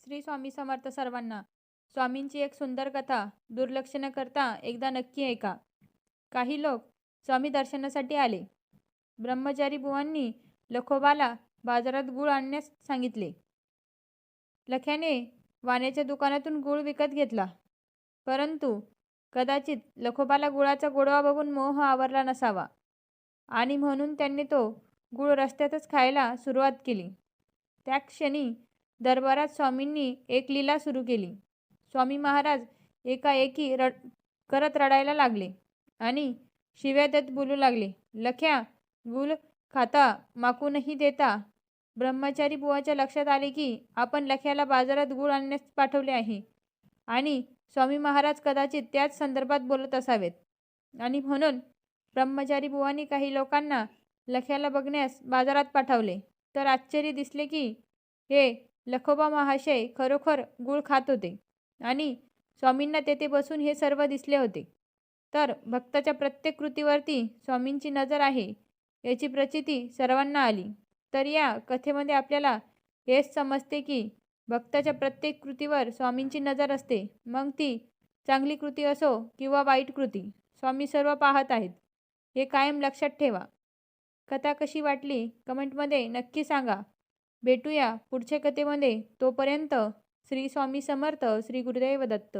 श्री स्वामी समर्थ सर्वांना. स्वामींची एक सुंदर कथा दुर्लक्ष न करता एकदा नक्की ऐका. काही लोक स्वामी दर्शनासाठी आले. ब्रह्मचारी बुवांनी लखोबाला बाजारात गूळ आणण्यास सांगितले. लख्याने वाण्याच्या दुकानातून गूळ विकत घेतला. परंतु कदाचित लखोबाला गुळाचा गोडवा बघून मोह आवरला नसावा आणि म्हणून त्यांनी तो गूळ रस्त्यातच खायला सुरुवात केली. त्या क्षणी दरबारात स्वामींनी एक लीला सुरू केली. स्वामी महाराज एकाएकी करत रडायला लागले आणि शिव्या देत बोलू लागले. लख्या, गूळ खाता माकूनही देता. ब्रह्मचारी बुवाच्या लक्षात आले की आपण लख्याला बाजारात गूळ आणण्यास पाठवले आहे आणि स्वामी महाराज कदाचित त्याच संदर्भात बोलत असावेत आणि म्हणून ब्रह्मचारी बुवांनी काही लोकांना लख्याला बघण्यास बाजारात पाठवले. तर आश्चर्य दिसले की हे लखोबा महाशय खरोखर गूळ खात होते आणि स्वामींना तेथे बसून हे सर्व दिसले होते. तर भक्ताच्या प्रत्येक कृतीवरती स्वामींची नजर आहे याची प्रचिती सर्वांना आली. तर या कथेमध्ये आपल्याला हेच समजते की भक्ताच्या प्रत्येक कृतीवर स्वामींची नजर असते. मग ती चांगली कृती असो किंवा वाईट कृती, स्वामी सर्व पाहत आहेत हे कायम लक्षात ठेवा. कथा कशी वाटली कमेंटमध्ये नक्की सांगा. भेटूया पुढच्या कथेमध्ये. तोपर्यंत श्री स्वामी समर्थ. श्री गुरुदेव दत्त.